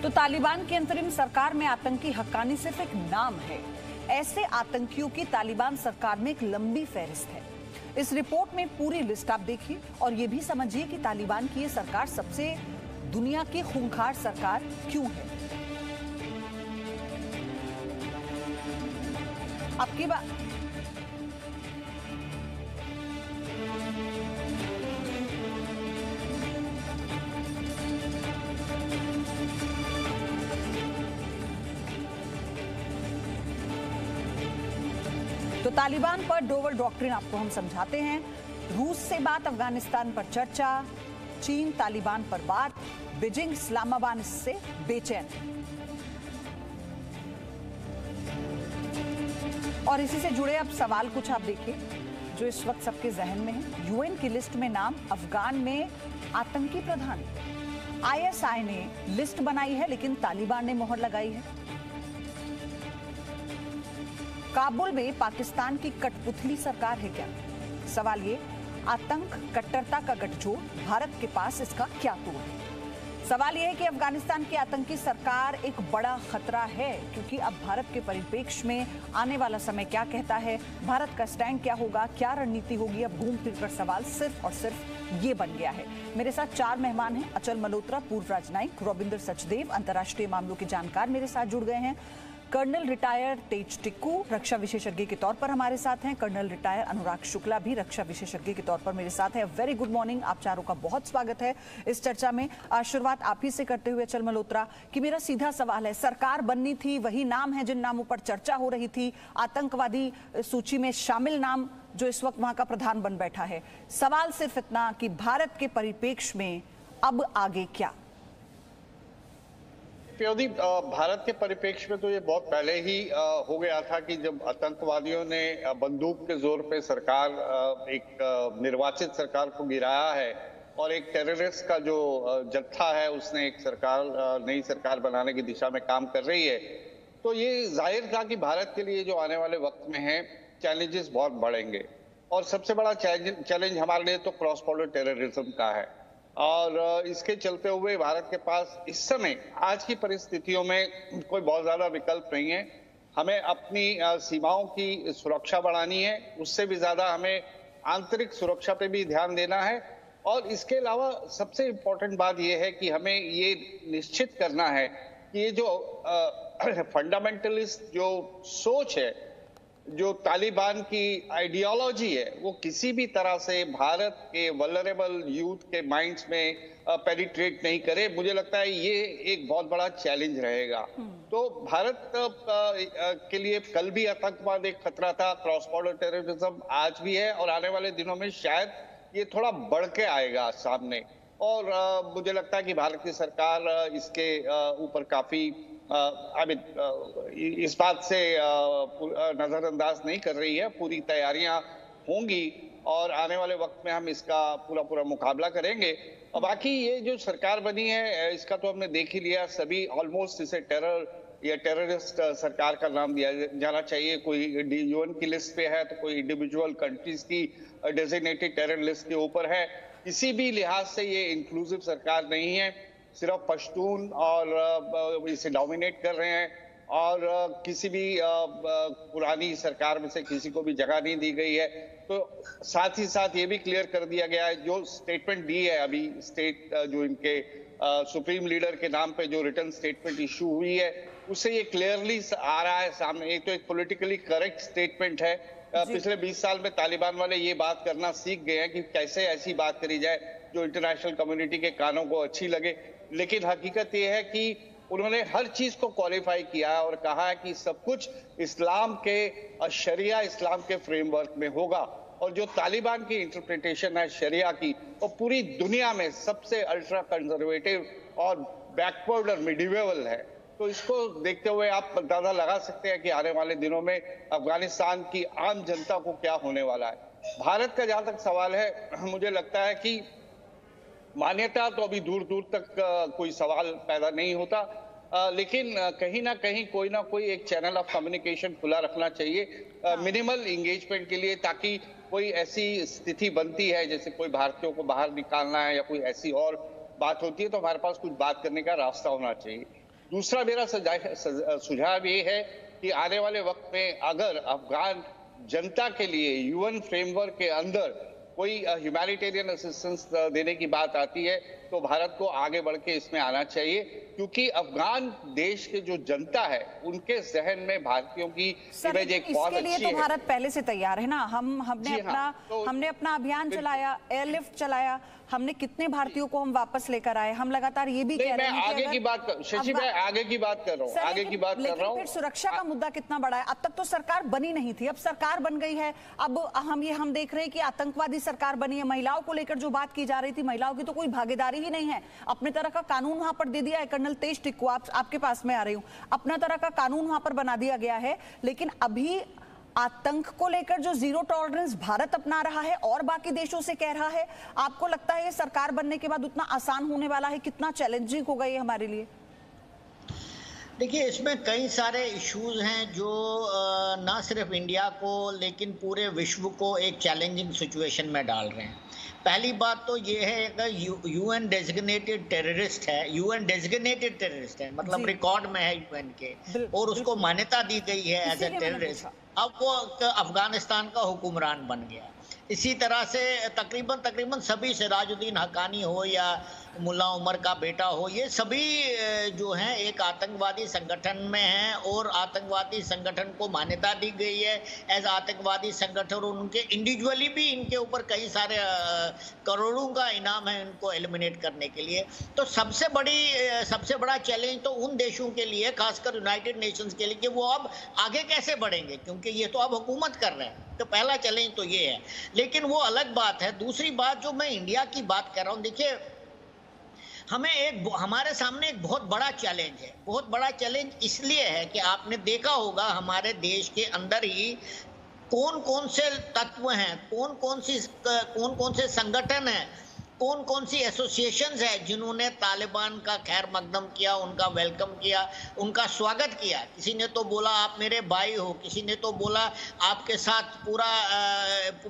तो तालिबान की अंतरिम सरकार में आतंकी हक्कानी सिर्फ एक नाम है। ऐसे आतंकियों की तालिबान सरकार में एक लंबी फहरिस्त है। इस रिपोर्ट में पूरी लिस्ट आप देखिए और ये भी समझिए कि तालिबान की ये सरकार सबसे दुनिया की खूंखार सरकार क्यों है। आपकी बात तो तालिबान पर डोवल डॉक्ट्रिन आपको हम समझाते हैं। रूस से बात, अफगानिस्तान पर चर्चा, चीन तालिबान पर बात, बीजिंग इस्लामाबाद से बेचैन। और इसी से जुड़े अब सवाल कुछ आप देखिए जो इस वक्त सबके जहन में है। यूएन की लिस्ट में नाम अफगान में आतंकी प्रधान। आईएसआई ने लिस्ट बनाई है लेकिन तालिबान ने मोहर लगाई है। काबुल में पाकिस्तान की कठपुतली सरकार है क्या? सवाल ये, आतंक कट्टरता का गठजोड़, भारत के पास इसका क्या तोड़ है? सवाल यह है कि अफगानिस्तान की आतंकी सरकार एक बड़ा खतरा है, क्योंकि अब भारत के परिप्रेक्ष्य में आने वाला समय क्या कहता है, भारत का स्टैंड क्या होगा, क्या रणनीति होगी। अब घूम फिर कर सवाल सिर्फ और सिर्फ ये बन गया है। मेरे साथ 4 मेहमान हैं। अचल मल्होत्रा, पूर्व राजनयिक, रविंद्र सचदेव, अंतर्राष्ट्रीय मामलों के जानकार मेरे साथ जुड़ गए हैं। कर्नल रिटायर तेज टिक्कू रक्षा विशेषज्ञ के तौर पर हमारे साथ हैं। कर्नल रिटायर अनुराग शुक्ला भी रक्षा विशेषज्ञ के तौर पर मेरे साथ हैं। वेरी गुड मॉर्निंग, आप चारों का बहुत स्वागत है इस चर्चा में। शुरुआत आप ही से करते हुए अचल मल्होत्रा कि मेरा सीधा सवाल है, सरकार बननी थी, वही नाम है जिन नामों पर चर्चा हो रही थी, आतंकवादी सूची में शामिल नाम जो इस वक्त वहां का प्रधान बन बैठा है। सवाल सिर्फ इतना कि भारत के परिप्रेक्ष्य में अब आगे क्या? भारत के परिप्रेक्ष्य में तो ये बहुत पहले ही हो गया था कि जब आतंकवादियों ने बंदूक के जोर पे सरकार, एक निर्वाचित सरकार को गिराया है और एक टेररिस्ट का जो जत्था है उसने एक सरकार, नई सरकार बनाने की दिशा में काम कर रही है। तो ये जाहिर था कि भारत के लिए जो आने वाले वक्त में है चैलेंजेस बहुत बढ़ेंगे और सबसे बड़ा चैलेंज हमारे लिए तो क्रॉस बॉर्डर टेररिज्म का है। और इसके चलते हुए भारत के पास इस समय आज की परिस्थितियों में कोई बहुत ज्यादा विकल्प नहीं है। हमें अपनी सीमाओं की सुरक्षा बढ़ानी है, उससे भी ज्यादा हमें आंतरिक सुरक्षा पे भी ध्यान देना है। और इसके अलावा सबसे इम्पोर्टेंट बात यह है कि हमें ये निश्चित करना है कि ये जो फंडामेंटलिस्ट जो सोच है, जो तालिबान की आइडियोलॉजी है, वो किसी भी तरह से भारत के वल्नरेबल यूथ के माइंड्स में पेनिट्रेट नहीं करे। मुझे लगता है ये एक बहुत बड़ा चैलेंज रहेगा। तो भारत के लिए कल भी आतंकवाद एक खतरा था, क्रॉस बॉर्डर टेररिज्म आज भी है और आने वाले दिनों में शायद ये थोड़ा बढ़ के आएगा सामने। और मुझे लगता है कि भारत की सरकार इसके ऊपर काफी इस बात से नजरअंदाज नहीं कर रही है। पूरी तैयारियां होंगी और आने वाले वक्त में हम इसका पूरा मुकाबला करेंगे। और बाकी ये जो सरकार बनी है इसका तो हमने देख ही लिया, सभी ऑलमोस्ट इसे टेरर या टेररिस्ट सरकार का नाम दिया जाना चाहिए। कोई यूएन की लिस्ट पे है तो कोई इंडिविजुअल कंट्रीज की डेजिग्नेटेड टेरर लिस्ट के ऊपर है। किसी भी लिहाज से ये इंक्लूसिव सरकार नहीं है, सिर्फ पश्तून और इसे डोमिनेट कर रहे हैं और किसी भी पुरानी सरकार में से किसी को भी जगह नहीं दी गई है। तो साथ ही साथ ये भी क्लियर कर दिया गया है, जो स्टेटमेंट दी है अभी स्टेट जो इनके सुप्रीम लीडर के नाम पे जो रिटर्न स्टेटमेंट इशू हुई है, उससे ये क्लियरली आ रहा है सामने। एक तो एक पॉलिटिकली करेक्ट स्टेटमेंट है। पिछले 20 साल में तालिबान वाले ये बात करना सीख गए हैं कि कैसे ऐसी बात करी जाए जो इंटरनेशनल कम्युनिटी के कानों को अच्छी लगे। लेकिन हकीकत यह है कि उन्होंने हर चीज को क्वालिफाई किया और कहा है कि सब कुछ इस्लाम के शरिया इस्लाम के फ्रेमवर्क में होगा। और जो तालिबान की इंटरप्रिटेशन है शरिया की, वो पूरी दुनिया में सबसे अल्ट्रा कंजर्वेटिव और बैकवर्ड और मिडिवेबल है। तो इसको देखते हुए आप अंदाजा लगा सकते हैं कि आने वाले दिनों में अफगानिस्तान की आम जनता को क्या होने वाला है। भारत का जहां तक सवाल है, मुझे लगता है कि मान्यता तो अभी दूर दूर तक कोई सवाल पैदा नहीं होता, लेकिन कहीं ना कोई एक चैनल ऑफ कम्युनिकेशन खुला रखना चाहिए मिनिमल एंगेजमेंट के लिए, ताकि कोई ऐसी स्थिति बनती है जैसे कोई भारतीयों को बाहर निकालना है या कोई ऐसी और बात होती है तो हमारे पास कुछ बात करने का रास्ता होना चाहिए। दूसरा मेरा सुझाव ये है कि आने वाले वक्त में अगर अफगान जनता के लिए यूएन फ्रेमवर्क के अंदर कोई ह्यूमैनिटेरियन असिस्टेंस देने की बात आती है तो भारत को आगे बढ़ के इसमें आना चाहिए, क्योंकि अफगान देश के जो जनता है उनके जहन में भारतीयों की इमेज एक बहुत अच्छी है। इसके लिए तो भारत पहले से तैयार है ना। हमने अपना अभियान चलाया, एयरलिफ्ट चलाया, हमने कितने भारतीयों को हम वापस लेकर आए। हम लगातार ये भी कह रहे हैं आगे की बात शशि भाई, आगे की बात कर रहा हूँ। फिर सुरक्षा का मुद्दा कितना बड़ा है? अब तक तो सरकार बनी नहीं थी, अब सरकार बन गई है। अब हम देख रहे हैं कि आतंकवादी सरकार बनी है। महिलाओं को लेकर जो बात की जा रही थी, महिलाओं की तो कोई भागीदारी ही नहीं है। अपने तरह का कानून वहां पर दे दिया है। कर्नल तेज टिक्कू, आपके पास में आ रही हूँ, अपना तरह का कानून वहां पर बना दिया गया है। लेकिन अभी आतंक को लेकर जो जीरो टॉलरेंस भारत अपना रहा है और बाकी देशों से कह रहा है, आपको लगता है ये सरकार बनने के बाद उतना आसान होने वाला है? कितना चैलेंजिंग होगा ये हमारे लिए? देखिए, इसमें कई सारे इश्यूज हैं जो ना सिर्फ इंडिया को लेकिन पूरे विश्व को एक चैलेंजिंग सिचुएशन में डाल रहे हैं। पहली बात तो ये है कि यूएन डेजिग्नेटेड टेररिस्ट है, यूएन डेजिग्नेटेड टेररिस्ट है, मतलब रिकॉर्ड में है यूएन के, और उसको मान्यता दी गई है एज ए टेररिस्ट। अब वो अफगानिस्तान का हुक्मरान बन गया। इसी तरह से तकरीबन सभी, सिराजुद्दीन हक्कानी हो या मुल्ला उमर का बेटा हो, ये सभी जो हैं एक आतंकवादी संगठन में हैं और आतंकवादी संगठन को मान्यता दी गई है एज आतंकवादी संगठन। और उनके इंडिविजुअली भी इनके ऊपर कई सारे करोड़ों का इनाम है इनको एलिमिनेट करने के लिए। तो सबसे बड़ा चैलेंज तो उन देशों के लिए, खासकर यूनाइटेड नेशंस के लिए, कि वो अब आगे कैसे बढ़ेंगे, क्योंकि ये तो अब हुकूमत कर रहे हैं। तो पहला चैलेंज तो ये है, लेकिन वो अलग बात है। दूसरी बात जो मैं इंडिया की बात कर रहा हूँ, देखिए हमारे सामने एक बहुत बड़ा चैलेंज है। बहुत बड़ा चैलेंज इसलिए है कि आपने देखा होगा हमारे देश के अंदर ही कौन कौन से तत्व हैं, कौन कौन से संगठन हैं, कौन कौन सी एसोसिएशंस है जिन्होंने तालिबान का खैर मकदम किया, उनका वेलकम किया, उनका स्वागत किया। किसी ने तो बोला आप मेरे भाई हो, किसी ने तो बोला आपके साथ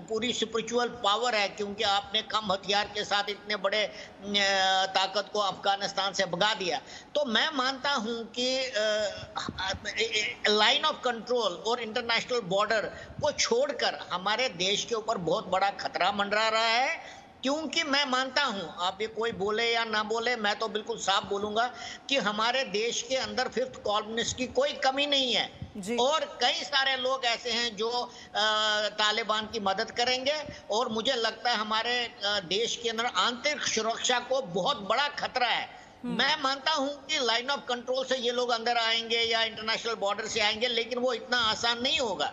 पूरी स्पिरिचुअल पावर है क्योंकि आपने कम हथियार के साथ इतने बड़े ताकत को अफगानिस्तान से भगा दिया। तो मैं मानता हूं कि लाइन ऑफ कंट्रोल और इंटरनेशनल बॉर्डर को छोड़कर हमारे देश के ऊपर बहुत बड़ा खतरा मंडरा रहा है। क्योंकि मैं मानता हूं, आप ये कोई बोले या ना बोले, मैं तो बिल्कुल साफ बोलूंगा कि हमारे देश के अंदर फिफ्थ कॉलमनिस्ट की कोई कमी नहीं है और कई सारे लोग ऐसे हैं जो तालिबान की मदद करेंगे। और मुझे लगता है हमारे देश के अंदर आंतरिक सुरक्षा को बहुत बड़ा खतरा है। मैं मानता हूं कि लाइन ऑफ कंट्रोल से ये लोग अंदर आएंगे या इंटरनेशनल बॉर्डर से आएंगे, लेकिन वो इतना आसान नहीं होगा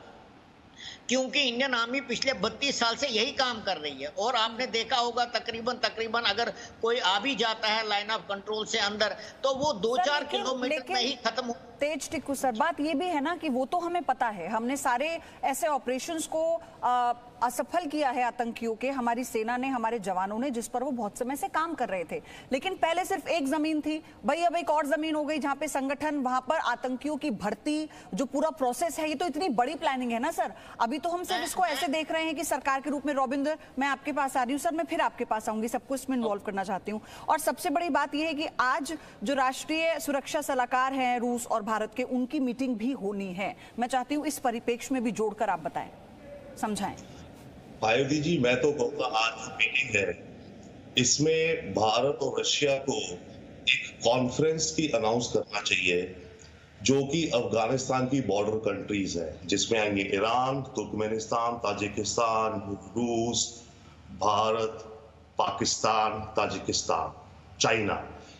क्योंकि इंडियन आर्मी पिछले 32 साल से यही काम कर रही है। और आपने देखा होगा तकरीबन अगर कोई आ भी जाता है लाइन ऑफ कंट्रोल से अंदर तो वो 2-4 किलोमीटर में ही खत्म हो। तेज टिक्कू सर, बात ये भी है ना कि वो तो हमें पता है, हमने सारे ऐसे ऑपरेशंस को असफल किया है आतंकियों के, हमारी सेना ने, हमारे जवानों ने, जिस पर वो बहुत समय से काम कर रहे थे। लेकिन पहले सिर्फ एक जमीन थी भाई, अब एक और जमीन हो गई जहां पे संगठन, वहां पर आतंकियों की भर्ती, जो पूरा प्रोसेस है, ये तो इतनी बड़ी प्लानिंग है ना सर। अभी तो हम सिर्फ इसको ऐसे देख रहे हैं कि सरकार के रूप में। रॉबिंदर, मैं आपके पास आ रही हूँ सर, मैं फिर आपके पास आऊंगी, सबको इसमें इन्वॉल्व करना चाहती हूँ। और सबसे बड़ी बात यह है कि आज जो राष्ट्रीय सुरक्षा सलाहकार हैं रूस और भारत के, उनकी मीटिंग भी होनी है। मैं चाहती हूँ इस परिप्रेक्ष्य में भी जोड़कर आप बताएं, समझाएं। पायोधी जी, मैं तो कहूँगा आज मीटिंग है, इसमें भारत और रशिया को एक कॉन्फ्रेंस की अनाउंस करना चाहिए जो कि अफगानिस्तान की बॉर्डर कंट्रीज है, जिसमें आएंगे ईरान, तुर्कमेनिस्तान, ताजिकिस्तान, रूस, भारत, पाकिस्तान, ताजिकिस्तान, चाइना,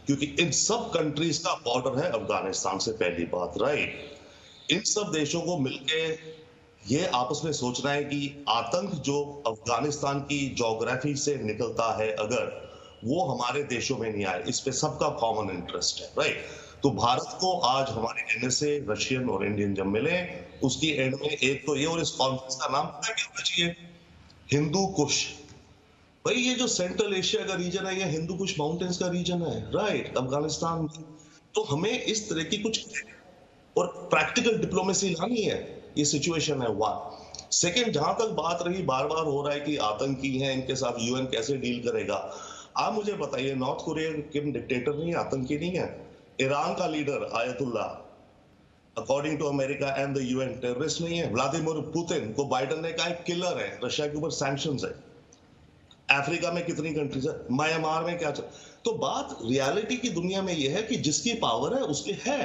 क्योंकि इन सब कंट्रीज का बॉर्डर है अफगानिस्तान से। पहली बात, राइट। इन सब देशों को मिलके ये आपस में सोचना है कि आतंक जो अफगानिस्तान की ज्योग्राफी से निकलता है, अगर वो हमारे देशों में नहीं आए, इस पे सबका कॉमन इंटरेस्ट है, राइट। तो भारत को आज हमारे एनएसए, रशियन और इंडियन जब मिले, उसकी एंड में एक तो ये, और इस कॉन्फ्रेंस का नाम क्या होना चाहिए? हिंदू कुश। भाई ये जो सेंट्रल एशिया का रीजन है, ये हिंदू कुश माउंटेन्स का रीजन है, राइट, अफगानिस्तान में। तो हमें इस तरह की कुछ और प्रैक्टिकल डिप्लोमेसी लानी है। ये सिचुएशन है, वन। सेकेंड, जहां तक बात रही, बार बार हो रहा है कि आतंकी हैं, इनके साथ यूएन कैसे डील करेगा। आप मुझे बताइए, नॉर्थ कोरिया के डिक्टेटर नहीं, आतंकी नहीं है? ईरान का लीडर आयतुल्ला according to America and the UN terrorist नहीं है। व्लादिमीर पुतिन को बाइडेन ने कहा एक किलर है, रशिया के ऊपर सैंक्शंस है। अफ्रीका में कितनी कंट्रीज है, म्यांमार में क्या चल। तो बात रियलिटी की दुनिया में यह है कि जिसकी पावर है उसके है।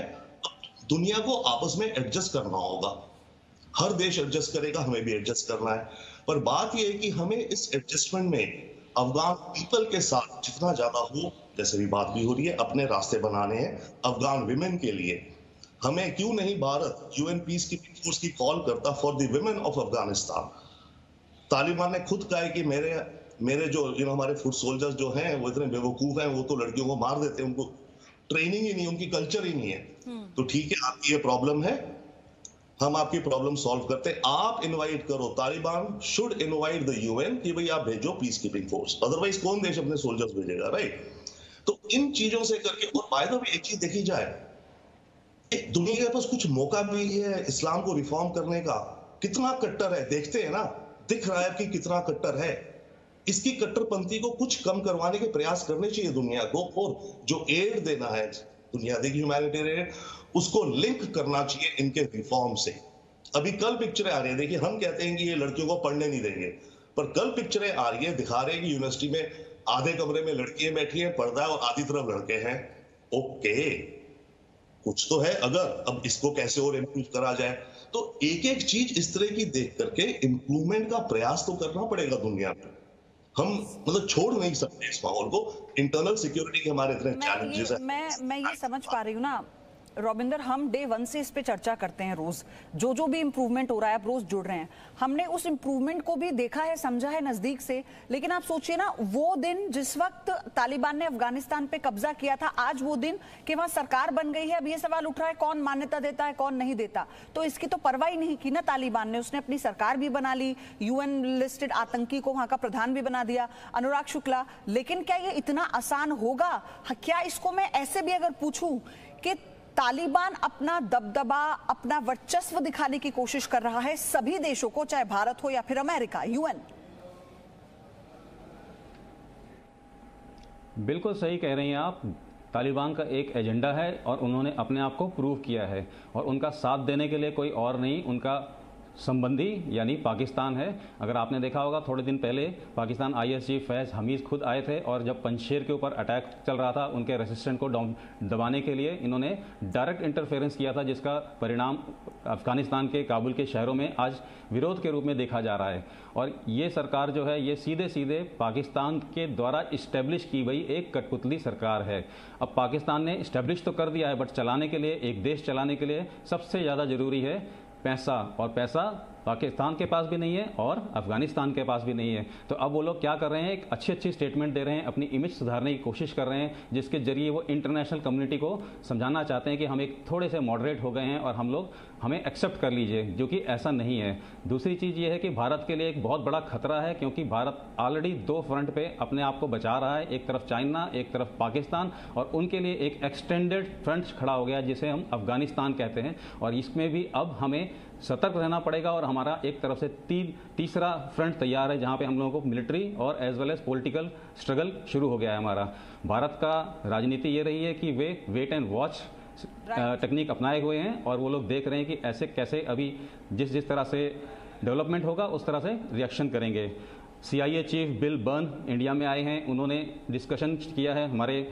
दुनिया को आपस में एडजस्ट करना होगा, हर देश एडजस्ट करेगा, हमें भी एडजस्ट करना है। पर बात यह है कि हमें इस एडजस्टमेंट में अफगान पीपल के साथ जितना ज्यादा हो, जैसे भी बात भी हो रही है, अपने रास्ते बनाने हैं अफगान विमेन के लिए। हमें क्यों नहीं Bharat UN peace keeping force की कॉल करता for the women of Afghanistan. Taliban ने खुद कहा है कि मेरे जो हमारे फुट सोल्जर्स जो हैं वो इतने बेवकूफ हैं, वो तो लड़कियों को मार देते हैं, उनको ट्रेनिंग ही नहीं, उनकी कल्चर ही नहीं है। तो ठीक है, आपकी ये प्रॉब्लम है, हम आपकी प्रॉब्लम सॉल्व करते हैं। आप इनवाइट करो, Taliban should invite the UN कि भाई आप भेजो पीस कीपिंग फोर्स, अदरवाइज कौन देश अपने सोल्जर्स भेजेगा, राइट। तो इन चीजों से करके, और बाय द वे एक चीज देखी जाए, दुनिया के पास कुछ मौका भी है इस्लाम को रिफॉर्म करने का। कितना कट्टर है देखते हैं ना, दिख रहा है कि कितना कट्टर है। इसकी कट्टरपंथी को कुछ कम करवाने के प्रयास करने चाहिए दुनिया को, और जो एड देना है दुनिया देगी ह्यूमैनिटेरियन, उसको लिंक करना चाहिए इनके रिफॉर्म से। अभी कल पिक्चरें आ रही है, देखिए हम कहते हैं कि ये लड़कियों को पढ़ने नहीं देंगे, पर कल पिक्चरें आ रही है, दिखा रहे हैं कि यूनिवर्सिटी में आधे कमरे में लड़कियां बैठी हैं, पर्दा है, और आधी तरफ लड़के हैं। ओके, कुछ तो है। अगर अब इसको कैसे और इम्प्रूव करा जाए, तो एक एक चीज इस तरह की देख करके इम्प्रूवमेंट का प्रयास तो करना पड़ेगा दुनिया में। हम मतलब छोड़ नहीं सकते इस माहौल को। इंटरनल सिक्योरिटी के हमारे इतने चैलेंजेस हैं। मैं ये समझ पा रही हूँ ना रॉबिंदर, हम डे 1 से इस पे चर्चा करते हैं रोज, जो भी इम्प्रूवमेंट हो रहा है आप रोज जुड़ रहे हैं, हमने उस इम्प्रूवमेंट को भी देखा है, समझा है नजदीक से। लेकिन आप सोचिए ना, वो दिन जिस वक्त तालिबान ने अफगानिस्तान पे कब्जा किया था, आज वो दिन कि वहां सरकार बन गई है। अब ये सवाल उठ रहा है कौन मान्यता देता है कौन नहीं देता। तो इसकी तो परवाह ही नहीं की ना तालिबान ने, उसने अपनी सरकार भी बना ली, यूएन लिस्टेड आतंकी को वहां का प्रधान भी बना दिया, अनुराग शुक्ला। लेकिन क्या ये इतना आसान होगा? क्या इसको मैं ऐसे भी अगर पूछूं कि तालिबान अपना दबदबा, अपना वर्चस्व दिखाने की कोशिश कर रहा है सभी देशों को, चाहे भारत हो या फिर अमेरिका, यूएन। बिल्कुल सही कह रही हैं आप। तालिबान का एक एजेंडा है और उन्होंने अपने आप को प्रूव किया है, और उनका साथ देने के लिए कोई और नहीं, उनका संबंधी यानी पाकिस्तान है। अगर आपने देखा होगा थोड़े दिन पहले पाकिस्तान आईएसजी फैज़ हमीद खुद आए थे, और जब पंजशेर के ऊपर अटैक चल रहा था, उनके रेसिस्टेंट को दबाने के लिए इन्होंने डायरेक्ट इंटरफेरेंस किया था, जिसका परिणाम अफगानिस्तान के काबुल के शहरों में आज विरोध के रूप में देखा जा रहा है। और ये सरकार जो है ये सीधे सीधे पाकिस्तान के द्वारा इस्टेब्लिश की गई एक कठपुतली सरकार है। अब पाकिस्तान ने इस्टेब्लिश तो कर दिया है, बट चलाने के लिए, एक देश चलाने के लिए सबसे ज़्यादा ज़रूरी है पैसा, और पैसा पाकिस्तान के पास भी नहीं है और अफगानिस्तान के पास भी नहीं है। तो अब वो लोग क्या कर रहे हैं, एक अच्छी स्टेटमेंट दे रहे हैं, अपनी इमेज सुधारने की कोशिश कर रहे हैं, जिसके जरिए वो इंटरनेशनल कम्युनिटी को समझाना चाहते हैं कि हम एक थोड़े से मॉडरेट हो गए हैं और हमें एक्सेप्ट कर लीजिए, जो कि ऐसा नहीं है। दूसरी चीज़ ये है कि भारत के लिए एक बहुत बड़ा खतरा है, क्योंकि भारत ऑलरेडी 2 फ्रंट पे अपने आप को बचा रहा है, एक तरफ चाइना, एक तरफ पाकिस्तान, और उनके लिए एक एक्सटेंडेड फ्रंट खड़ा हो गया जिसे हम अफगानिस्तान कहते हैं। और इसमें भी अब हमें सतर्क रहना पड़ेगा, और हमारा एक तरफ से तीसरा फ्रंट तैयार है, जहां पे हम लोगों को मिलिट्री और as well as political struggle शुरू हो गया है हमारा। भारत का राजनीति ये रही है कि वे वेट एंड वॉच टेक्निक अपनाए हुए हैं, और वो लोग देख रहे हैं कि ऐसे कैसे अभी जिस तरह से डेवलपमेंट होगा उस तरह से रिएक्शन करेंगे। CIA chief bill burn India में आए हैं, उन्होंने डिस्कशन किया है हमारे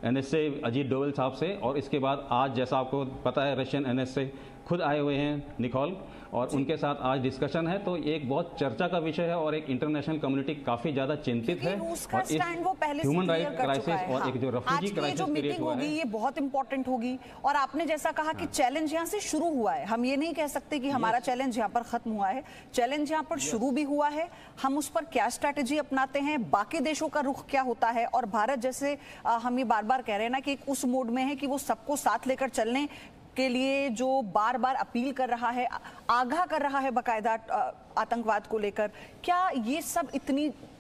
NSA अजीत डोवल साहब से, और इसके बाद आज जैसा आपको पता है रशियन NSA खुद आए हुए हैं निकोल, और उनके साथ आज डिस्कशन है। तो एक बहुत चर्चा का विषय है, और एक इंटरनेशनल कम्युनिटी काफी ज्यादा चिंतित है, रूस का स्टैंड वो पहले से ह्यूमन राइट क्लियर कर क्राइसिस चुका है। और एक जो रेफ्यूजी क्राइसिस जो मीटिंग होगी ये बहुत इंपॉर्टेंट होगी। और आपने जैसा कहा कि चैलेंज यहाँ से शुरू हुआ है, हम ये नहीं कह सकते कि हमारा चैलेंज यहाँ पर खत्म हुआ है, चैलेंज यहाँ पर शुरू भी हुआ है। हम उस पर क्या स्ट्रैटेजी अपनाते हैं, बाकी देशों का रुख क्या होता है, और भारत जैसे हम ये बार बार कह रहे हैं ना कि उस मोड में है कि वो सबको साथ लेकर चलने के लिए जो बार बार अपील कर रहा है, आगाह कर रहा है बाकायदा आतंकवाद को लेकर। क्या ये सब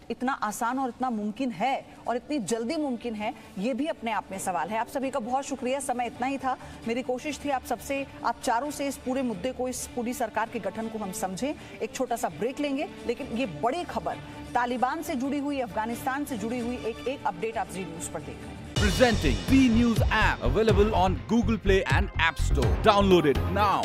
इतना आसान और इतना मुमकिन है, और इतनी जल्दी मुमकिन है, ये भी अपने आप में सवाल है। आप सभी का बहुत शुक्रिया, समय इतना ही था। मेरी कोशिश थी आप चारों से इस पूरे मुद्दे को, इस पूरी सरकार के गठन को हम समझें। एक छोटा सा ब्रेक लेंगे, लेकिन ये बड़ी खबर तालिबान से जुड़ी हुई, अफगानिस्तान से जुड़ी हुई एक अपडेट आप जी न्यूज पर देख रहे हैं। Presenting B News app, available on Google Play and App Store. Download it now.